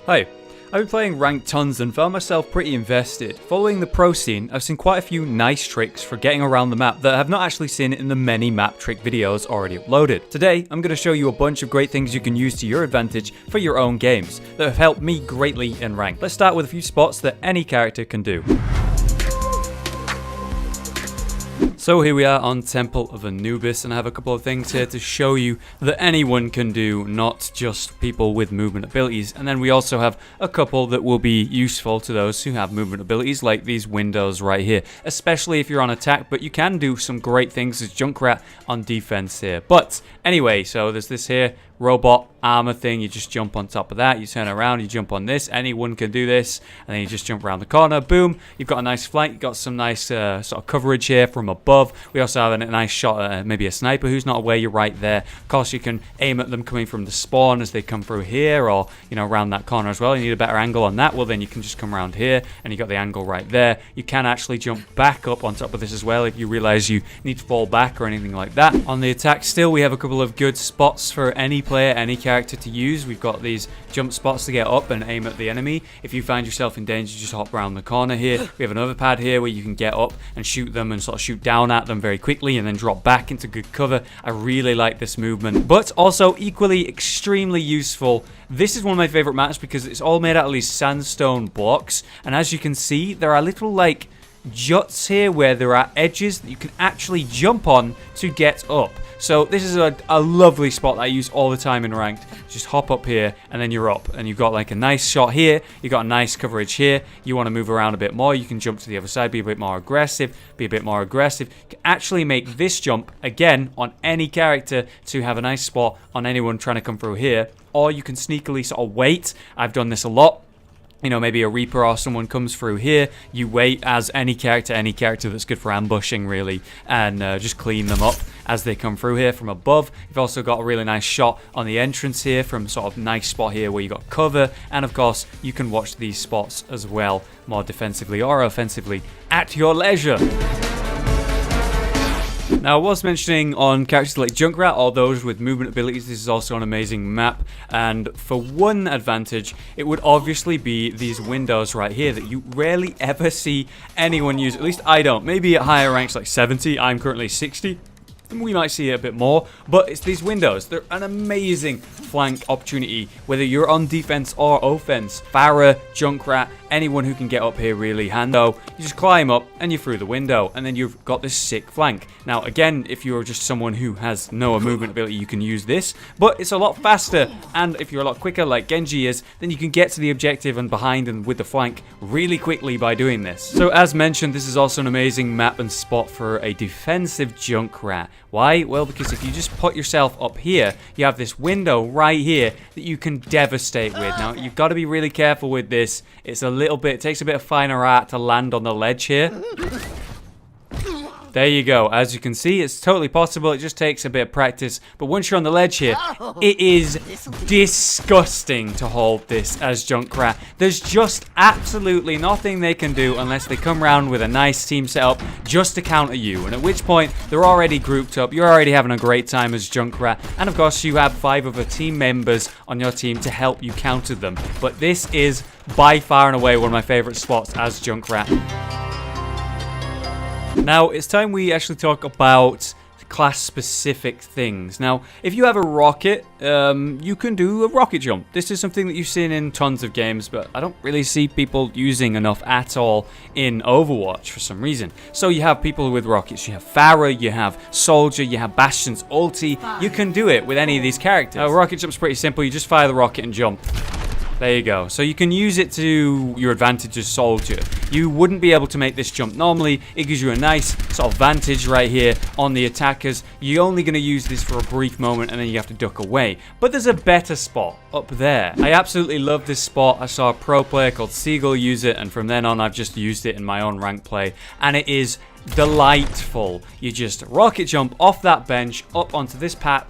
Hi, I've been playing ranked tons and found myself pretty invested. Following the pro scene, I've seen quite a few nice tricks for getting around the map that I have not actually seen in the many map trick videos already uploaded. Today, I'm going to show you a bunch of great things you can use to your advantage for your own games that have helped me greatly in rank. Let's start with a few spots that any character can do. So here we are on Temple of Anubis, and I have a couple of things here to show you that anyone can do, not just people with movement abilities. And then we also have a couple that will be useful to those who have movement abilities, like these windows right here, especially if you're on attack, but you can do some great things as Junkrat on defense here. But anyway, so there's this here robot armor thing. You just jump on top of that, you turn around, you jump on this. Anyone can do this, and then you just jump around the corner. Boom, you've got a nice flank. You've got some nice sort of coverage here from above. We also have a nice shot at maybe a sniper who's not aware. You're right there. Of course, you can aim at them coming from the spawn as they come through here, or around that corner as well. You need a better angle on that. Well, then you can just come around here, and you got the angle right there. You can actually jump back up on top of this as well if you realize you need to fall back or anything like that. On the attack still, we have a couple of good spots for any player, any character to use. We've got these jump spots to get up and aim at the enemy. If you find yourself in danger, just hop around the corner here. We have another pad here where you can get up and shoot them and sort of shoot down at them very quickly and then drop back into good cover. I really like this movement, but also equally extremely useful. This is one of my favorite maps because it's all made out of these sandstone blocks, and as you can see, there are little like juts here where there are edges that you can actually jump on to get up. So this is a lovely spot that I use all the time in ranked. Just hop up here and then you're up, and you've got like a nice shot here, you've got a nice coverage here. You want to move around a bit more, you can jump to the other side, be a bit more aggressive, You can actually make this jump again on any character to have a nice spot on anyone trying to come through here, or you can sneakily sort of wait. I've done this a lot. Maybe a Reaper or someone comes through here, you wait as any character that's good for ambushing really, and just clean them up as they come through here from above. You've also got a really nice shot on the entrance here from sort of nice spot here where you got cover, and of course you can watch these spots as well, more defensively or offensively at your leisure. Now, I was mentioning on characters like Junkrat or those with movement abilities, this is also an amazing map, and for one advantage, it would obviously be these windows right here that you rarely ever see anyone use. At least I don't. Maybe at higher ranks like 70, I'm currently 60. We might see it a bit more, but it's these windows. They're an amazing flank opportunity, whether you're on defense or offense. Pharah, Junkrat, anyone who can get up here really handy. You just climb up and you're through the window, and then you've got this sick flank. Now, again, if you're just someone who has no movement ability, you can use this, but it's a lot faster, and if you're a lot quicker like Genji is, then you can get to the objective and behind and with the flank really quickly by doing this. So as mentioned, this is also an amazing map and spot for a defensive Junkrat. Why? Well, because if you just put yourself up here, you have this window right here that you can devastate with. Now, you've got to be really careful with this. It takes a bit of finer art to land on the ledge here. There you go. As you can see, it's totally possible. It just takes a bit of practice. But once you're on the ledge here, it is disgusting to hold this as Junkrat. There's just absolutely nothing they can do unless they come around with a nice team setup just to counter you. And at which point, they're already grouped up. You're already having a great time as Junkrat. And of course, you have 5 other team members on your team to help you counter them. But this is by far and away one of my favorite spots as Junkrat. Now, it's time we actually talk about class-specific things. Now, if you have a rocket, you can do a rocket jump. This is something that you've seen in tons of games, but I don't really see people using enough at all in Overwatch for some reason. So you have people with rockets. You have Pharah, you have Soldier, you have Bastion's ulti. You can do it with any of these characters. Rocket jump's pretty simple. You just fire the rocket and jump. There you go. So you can use it to your advantage as Soldier. You wouldn't be able to make this jump normally. It gives you a nice sort of vantage right here on the attackers. You're only going to use this for a brief moment and then you have to duck away. But there's a better spot up there. I absolutely love this spot. I saw a pro player called Seagull use it, and from then on I've just used it in my own rank play, and it is delightful. You just rocket jump off that bench up onto this pad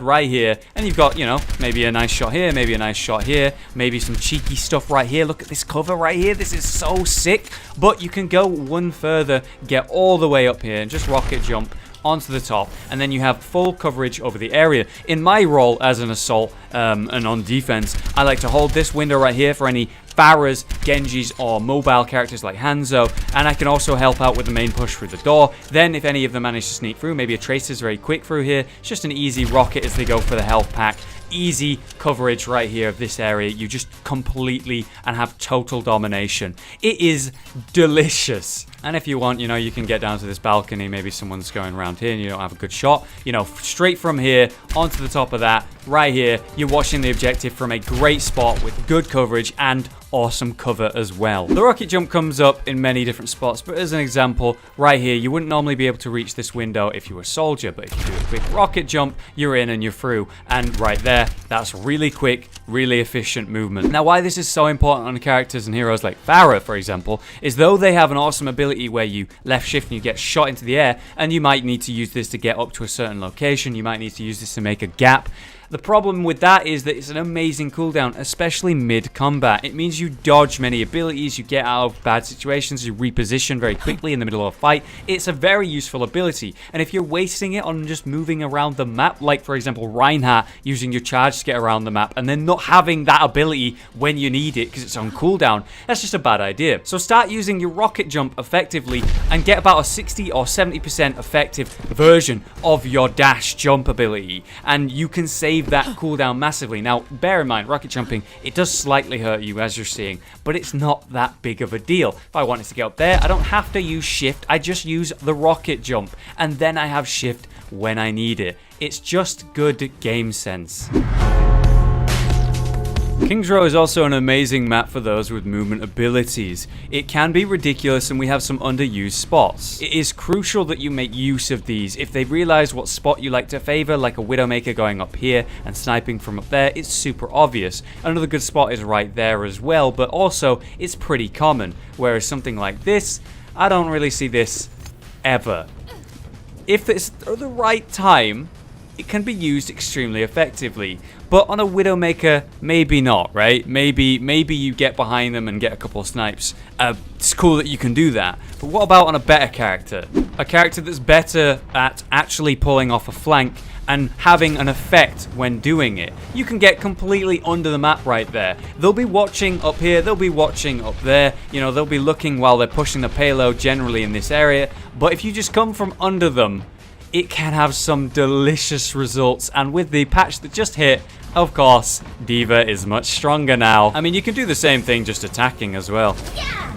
right here, and you've got, maybe a nice shot here, maybe a nice shot here, maybe some cheeky stuff right here. Look at this cover right here. This is so sick. But you can go one further, get all the way up here, and just rocket jump onto the top, and then you have full coverage over the area. In my role as an assault and on defense, I like to hold this window right here for any Pharahs, Genjis, or mobile characters like Hanzo, and I can also help out with the main push through the door. Then if any of them manage to sneak through, maybe a Tracer's very quick through here, it's just an easy rocket as they go for the health pack. Easy coverage right here of this area. You just completely and have total domination. It is delicious. And if you want, you know, you can get down to this balcony. Maybe someone's going around here and you don't have a good shot. You know, straight from here onto the top of that, right here, you're watching the objective from a great spot with good coverage and awesome cover as well. The rocket jump comes up in many different spots, but as an example, right here, you wouldn't normally be able to reach this window if you were a soldier, but if you do a quick rocket jump, you're in and you're through. And right there, that's really quick, really efficient movement. Now, why this is so important on characters and heroes like Pharah, for example, is though they have an awesome ability where you left shift and you get shot into the air, and you might need to use this to get up to a certain location, you might need to use this to make a gap. The problem with that is that it's an amazing cooldown, especially mid-combat. It means you dodge many abilities, you get out of bad situations, you reposition very quickly in the middle of a fight. It's a very useful ability, and if you're wasting it on just moving around the map, like for example Reinhardt using your charge to get around the map, and then not having that ability when you need it because it's on cooldown, that's just a bad idea. So start using your rocket jump effectively and get about a 60 or 70% effective version of your dash jump ability, and you can save that cooldown massively. Now, bear in mind, rocket jumping, it does slightly hurt you as you're seeing, but it's not that big of a deal. If I wanted to get up there, I don't have to use shift, I just use the rocket jump, and then I have shift when I need it. It's just good game sense. King's Row is also an amazing map for those with movement abilities. It can be ridiculous and we have some underused spots. It is crucial that you make use of these. If they realize what spot you like to favor, like a Widowmaker going up here and sniping from up there, it's super obvious. Another good spot is right there as well, but also it's pretty common. Whereas something like this, I don't really see this ever. If it's the right time, it can be used extremely effectively, but on a Widowmaker, maybe not, right? Maybe you get behind them and get a couple of snipes. It's cool that you can do that, but what about on a better character? A character that's better at actually pulling off a flank and having an effect when doing it. You can get completely under the map right there. They'll be watching up here, they'll be watching up there, you know, they'll be looking while they're pushing the payload generally in this area, but if you just come from under them, it can have some delicious results. And with the patch that just hit, of course, D.Va is much stronger now. I mean, you can do the same thing just attacking as well. Yeah.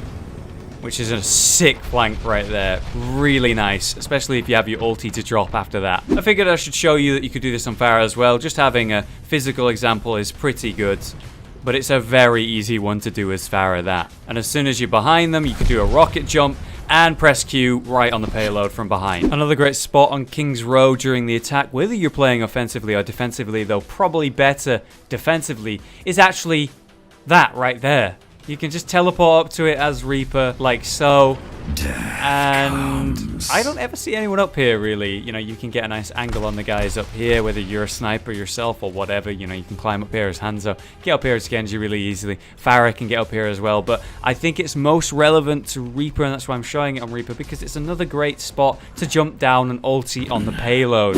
Which is a sick flank right there. Really nice, especially if you have your ulti to drop after that. I figured I should show you that you could do this on Pharah as well. Just having a physical example is pretty good, but it's a very easy one to do as Pharah that. And as soon as you're behind them, you can do a rocket jump and press Q right on the payload from behind. Another great spot on King's Row during the attack, whether you're playing offensively or defensively, though probably better defensively, is actually that right there. You can just teleport up to it as Reaper, like so. And I don't ever see anyone up here, really. You know, you can get a nice angle on the guys up here, whether you're a sniper yourself or whatever. You know, you can climb up here as Hanzo, get up here as Genji really easily. Pharah can get up here as well, but I think it's most relevant to Reaper, and that's why I'm showing it on Reaper, because it's another great spot to jump down and ulti on the payload.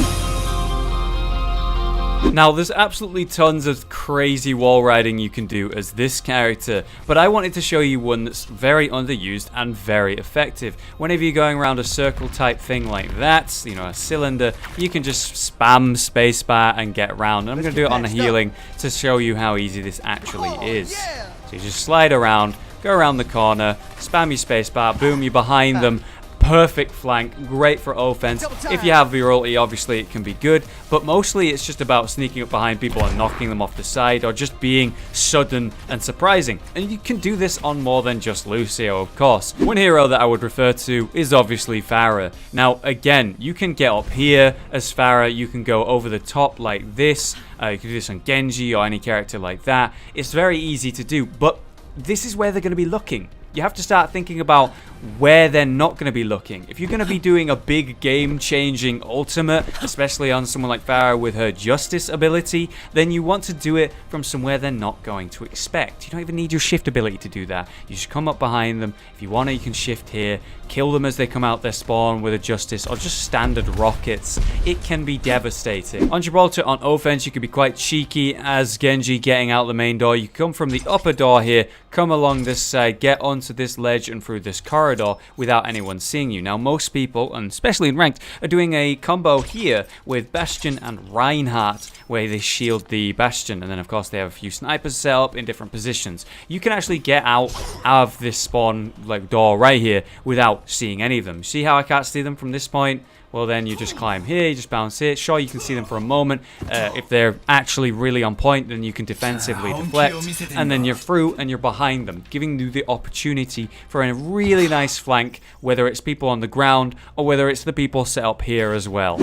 Now, there's absolutely tons of crazy wall riding you can do as this character, but I wanted to show you one that's very underused and very effective. Whenever you're going around a circle type thing like that, you know, a cylinder, you can just spam spacebar and get around. And I'm going to do it on the healing to show you how easy this actually is. So you just slide around, go around the corner, spam your spacebar, boom, you're behind them. Perfect flank, great for offense. If you have your ulti, obviously it can be good, but mostly it's just about sneaking up behind people and knocking them off the side, or just being sudden and surprising. And you can do this on more than just Lucio, of course. One hero that I would refer to is obviously Pharah. Now, again, you can get up here as Pharah, you can go over the top like this, you can do this on Genji or any character like that. It's very easy to do, but this is where they're going to be looking. You have to start thinking about where they're not going to be looking. If you're going to be doing a big game-changing ultimate, especially on someone like Pharah with her Justice ability, then you want to do it from somewhere they're not going to expect. You don't even need your shift ability to do that. You just come up behind them. If you want to, you can shift here, kill them as they come out their spawn with a Justice, or just standard rockets. It can be devastating. On Gibraltar, on offense, you can be quite cheeky as Genji getting out the main door. You come from the upper door here, come along this side, get onto this ledge and through this corridor without anyone seeing you. Now, most people, and especially in ranked, are doing a combo here with Bastion and Reinhardt, where they shield the Bastion, and then of course they have a few snipers set up in different positions. You can actually get out of this spawn like door right here without seeing any of them. See how I can't see them from this point? Well, then you just climb here, you just bounce here. Sure, you can see them for a moment. If they're actually really on point, then you can defensively deflect, and then you're through and you're behind them, giving you the opportunity for a really nice flank, whether it's people on the ground or whether it's the people set up here as well.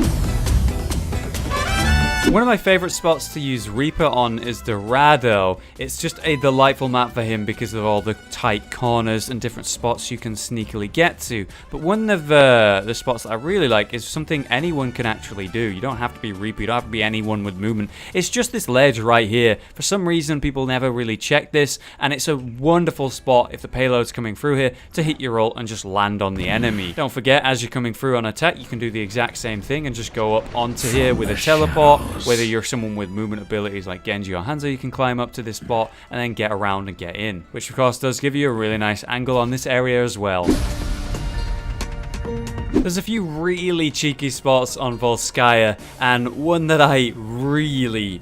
One of my favorite spots to use Reaper on is Dorado. It's just a delightful map for him because of all the tight corners and different spots you can sneakily get to. But one of the spots that I really like is something anyone can actually do. You don't have to be Reaper, you don't have to be anyone with movement. It's just this ledge right here. For some reason, people never really check this, and it's a wonderful spot if the payload's coming through here to hit your ult and just land on the enemy. Don't forget, as you're coming through on attack, you can do the exact same thing and just go up onto here with a teleport. Whether you're someone with movement abilities like Genji or Hanzo, you can climb up to this spot and then get around and get in, which of course does give you a really nice angle on this area as well. There's a few really cheeky spots on Volskaya, and one that I really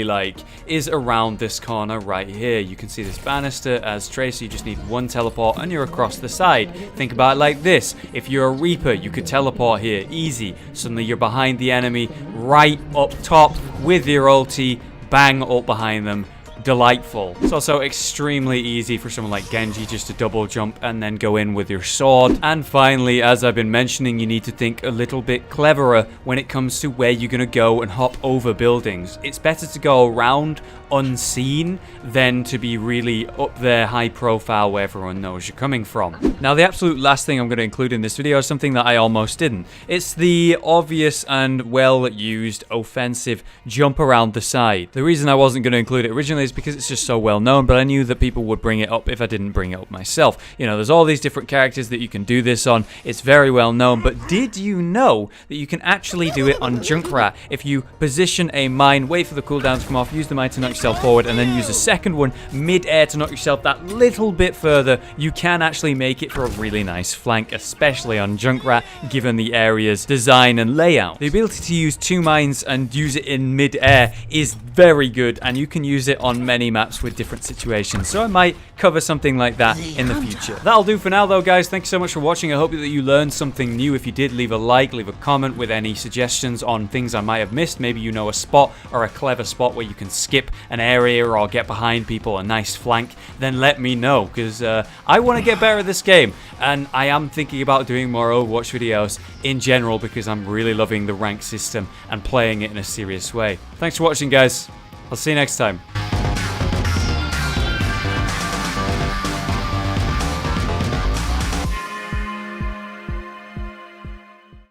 like is around this corner right here. You can see this banister as Tracer. You just need one teleport and you're across the side. Think about it like this: if you're a Reaper, you could teleport here, easy. Suddenly you're behind the enemy, right up top with your ulti, bang, ult behind them. Delightful. It's also extremely easy for someone like Genji just to double jump and then go in with your sword. And finally, as I've been mentioning, you need to think a little bit cleverer when it comes to where you're going to go and hop over buildings. It's better to go around unseen than to be really up there high profile where everyone knows you're coming from. Now, the absolute last thing I'm going to include in this video is something that I almost didn't. It's the obvious and well used offensive jump around the side. The reason I wasn't going to include it originally is because it's just so well known, but I knew that people would bring it up if I didn't bring it up myself. You know, there's all these different characters that you can do this on. It's very well known, but did you know that you can actually do it on Junkrat? If you position a mine, wait for the cooldowns to come off, use the mine to knock yourself forward, and then use a second one mid-air to knock yourself that little bit further, you can actually make it for a really nice flank, especially on Junkrat, given the area's design and layout. The ability to use two mines and use it in mid-air is very good, and you can use it on many maps with different situations, so I might cover something like that in the future. That'll do for now though, guys. Thank you so much for watching. I hope that you learned something new. If you did, leave a like, leave a comment with any suggestions on things I might have missed. Maybe you know a spot or a clever spot where you can skip an area or get behind people, a nice flank, then let me know, because I want to get better at this game, and I am thinking about doing more Overwatch videos in general because I'm really loving the rank system and playing it in a serious way. Thanks for watching, guys. I'll see you next time.